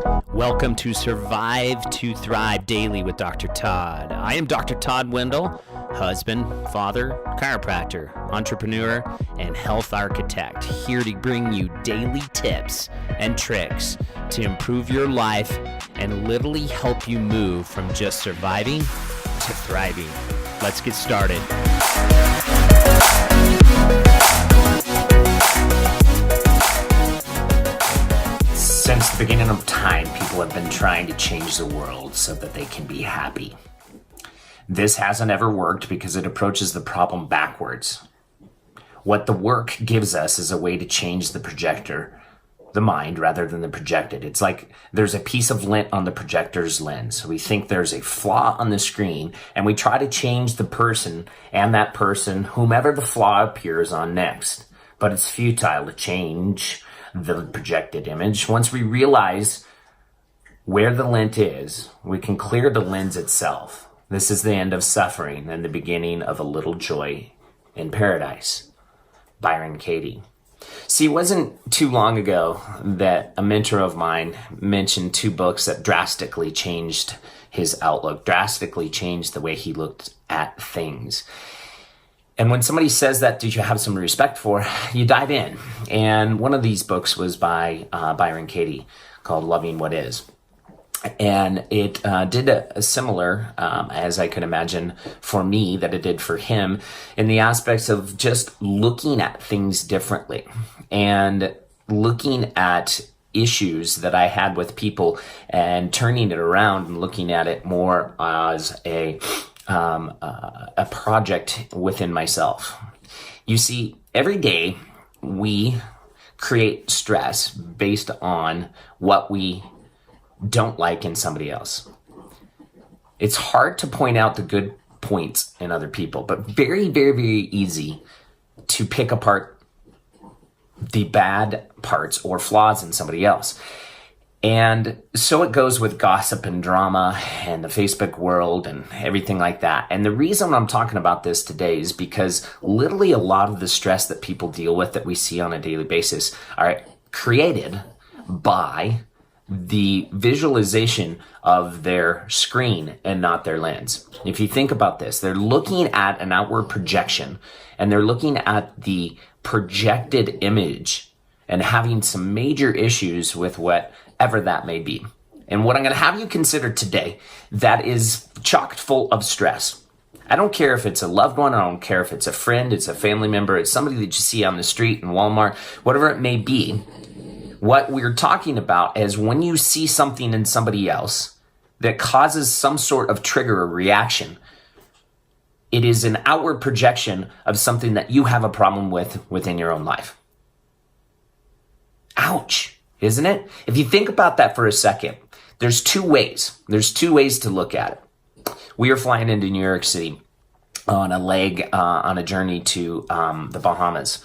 Welcome to Survive to Thrive Daily with Dr. Todd. I am Dr. Todd Wendell, husband, father, chiropractor, entrepreneur, and health architect, here to bring you daily tips and tricks to improve your life and literally help you move from just surviving to thriving. Let's get started. Since the beginning of time, people have been trying to change the world so that they can be happy. This hasn't ever worked because it approaches the problem backwards. What the work gives us is a way to change the projector, the mind, rather than the projected. It's like there's a piece of lint on the projector's lens. We think there's a flaw on the screen, and we try to change the person and that person, whomever the flaw appears on next. But it's futile to change the projected image. Once we realize where the lint is, we can clear the lens itself. This is the end of suffering and the beginning of a little joy in paradise. Byron Katie. See, it wasn't too long ago that a mentor of mine mentioned two books that drastically changed his outlook, drastically changed the way he looked at things. And when somebody says that you have some respect for, you dive in. And one of these books was by Byron Katie called Loving What Is. And it did a similar, as I could imagine, for me that it did for him in the aspects of just looking at things differently and looking at issues that I had with people and turning it around and looking at it more as a project within myself. You see, every day we create stress based on what we don't like in somebody else. It's hard to point out the good points in other people, but very, very, very easy to pick apart the bad parts or flaws in somebody else. And so it goes with gossip and drama and the Facebook world and everything like that. And the reason I'm talking about this today is because literally a lot of the stress that people deal with that we see on a daily basis are created by the visualization of their screen and not their lens. If you think about this, they're looking at an outward projection and they're looking at the projected image and having some major issues with whatever that may be. And what I'm going to have you consider today, that is chock full of stress. I don't care if it's a loved one, I don't care if it's a friend, it's a family member, it's somebody that you see on the street in Walmart, whatever it may be. What we're talking about is when you see something in somebody else that causes some sort of trigger or reaction, it is an outward projection of something that you have a problem with within your own life. Ouch, isn't it? If you think about that for a second, there's two ways. There's two ways to look at it. We are flying into New York City on a journey to the Bahamas.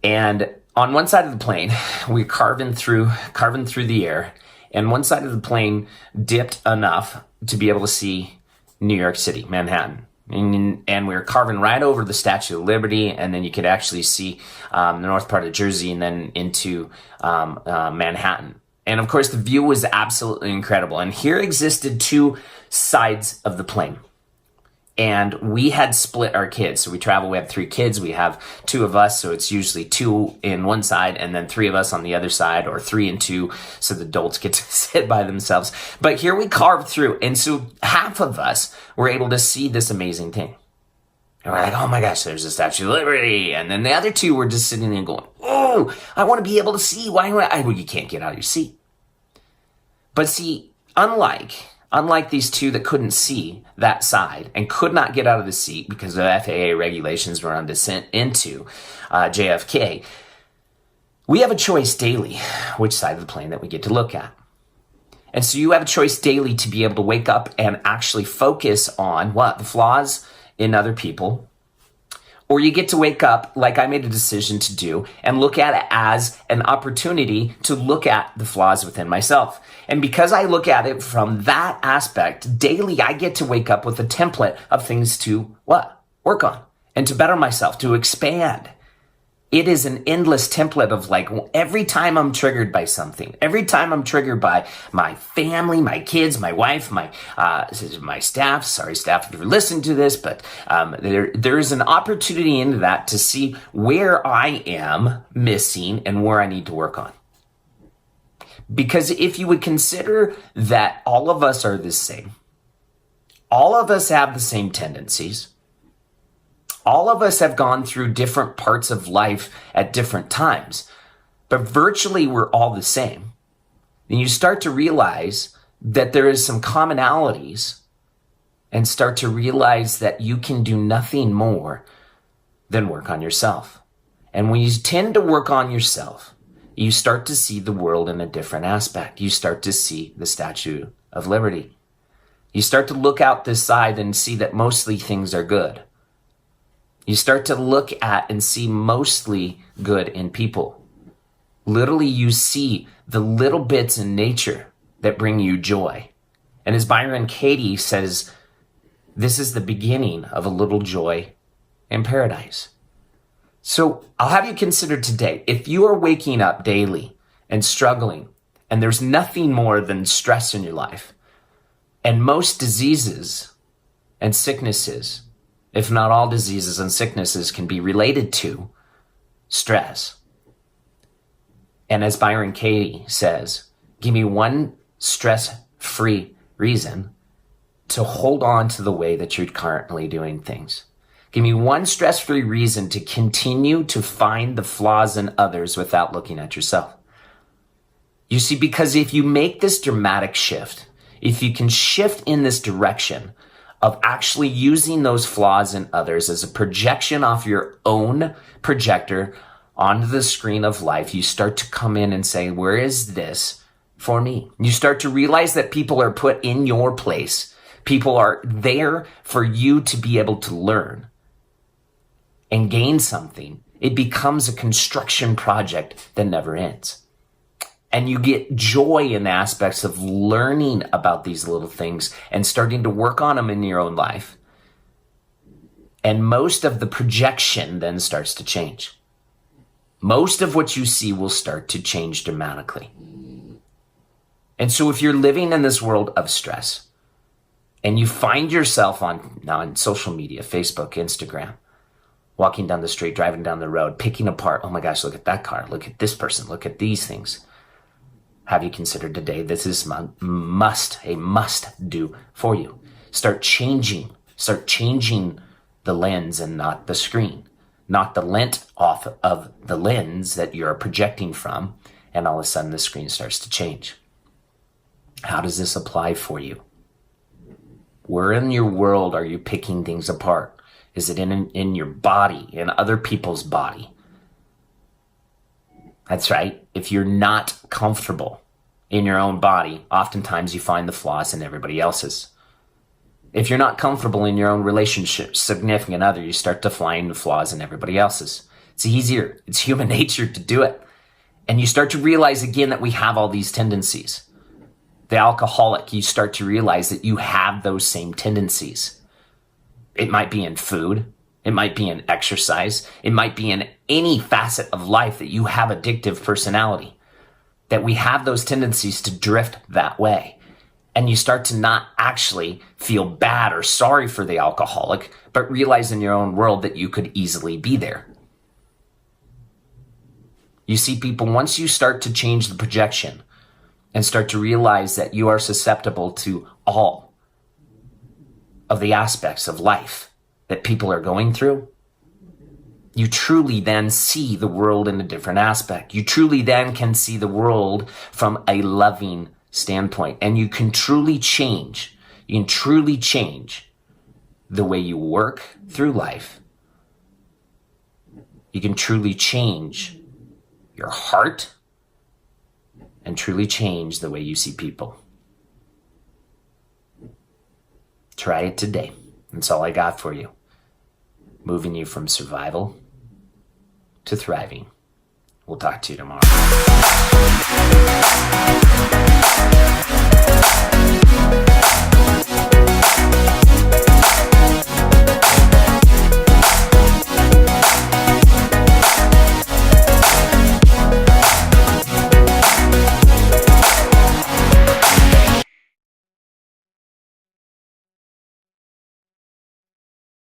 And on one side of the plane, we're carving through the air, and one side of the plane dipped enough to be able to see New York City, Manhattan. And we were carving right over the Statue of Liberty, and then you could actually see the north part of Jersey and then into Manhattan. And of course, the view was absolutely incredible. And here existed two sides of the plane. And we had split our kids. So we have 3 kids. We have 2 of us. So it's usually 2 in one side and then 3 of us on the other side, or 3 and 2. So the adults get to sit by themselves. But here we carved through. And so half of us were able to see this amazing thing. And we're like, oh my gosh, there's the Statue of Liberty. And then the other 2 were just sitting there going, oh, I want to be able to see. Well, you can't get out of your seat. But see, unlike these 2 that couldn't see that side and could not get out of the seat because of FAA regulations were on descent into JFK, we have a choice daily which side of the plane that we get to look at. And so you have a choice daily to be able to wake up and actually focus on what? The flaws in other people. Or you get to wake up, like I made a decision to do, and look at it as an opportunity to look at the flaws within myself. And because I look at it from that aspect, daily I get to wake up with a template of things to what? Work on, and to better myself, to expand. It is an endless template of like, every time I'm triggered by something, every time I'm triggered by my family, my kids, my wife, my staff, sorry staff if you're listening to this, but there is an opportunity into that to see where I am missing and where I need to work on. Because if you would consider that all of us are the same, all of us have the same tendencies, all of us have gone through different parts of life at different times, but virtually we're all the same. And you start to realize that there is some commonalities and start to realize that you can do nothing more than work on yourself. And when you tend to work on yourself, you start to see the world in a different aspect. You start to see the Statue of Liberty. You start to look out this side and see that mostly things are good. You start to look at and see mostly good in people. Literally, you see the little bits in nature that bring you joy. And as Byron Katie says, this is the beginning of a little joy in paradise. So I'll have you consider today, if you are waking up daily and struggling, and there's nothing more than stress in your life, and most diseases and sicknesses, if not all diseases and sicknesses, can be related to stress. And as Byron Katie says, give me one stress-free reason to hold on to the way that you're currently doing things. Give me one stress-free reason to continue to find the flaws in others without looking at yourself. You see, because if you make this dramatic shift, if you can shift in this direction of actually using those flaws in others as a projection off your own projector onto the screen of life, you start to come in and say, where is this for me? You start to realize that people are put in your place. People are there for you to be able to learn and gain something. It becomes a construction project that never ends. And you get joy in the aspects of learning about these little things and starting to work on them in your own life. And most of the projection then starts to change. Most of what you see will start to change dramatically. And so if you're living in this world of stress and you find yourself on social media, Facebook, Instagram, walking down the street, driving down the road, picking apart, oh my gosh, look at that car, look at this person, look at these things. Have you considered today this is a must do for you? Start changing the lens and not the screen. Knock the lint off of the lens that you're projecting from, and all of a sudden the screen starts to change. How does this apply for you? Where in your world are you picking things apart? Is it in your body, in other people's body? That's right. If you're not comfortable in your own body, oftentimes you find the flaws in everybody else's. If you're not comfortable in your own relationship, significant other, you start to find the flaws in everybody else's. It's easier. It's human nature to do it. And you start to realize again that we have all these tendencies. The alcoholic, you start to realize that you have those same tendencies. It might be in food. It might be in exercise. It might be in any facet of life that you have addictive personality, that we have those tendencies to drift that way. And you start to not actually feel bad or sorry for the alcoholic, but realize in your own world that you could easily be there. You see, people, once you start to change the projection and start to realize that you are susceptible to all of the aspects of life that people are going through, you truly then see the world in a different aspect. You truly then can see the world from a loving standpoint, and you can truly change. You can truly change the way you work through life. You can truly change your heart and truly change the way you see people. Try it today. That's all I got for you. Moving you from survival to thriving. We'll talk to you tomorrow.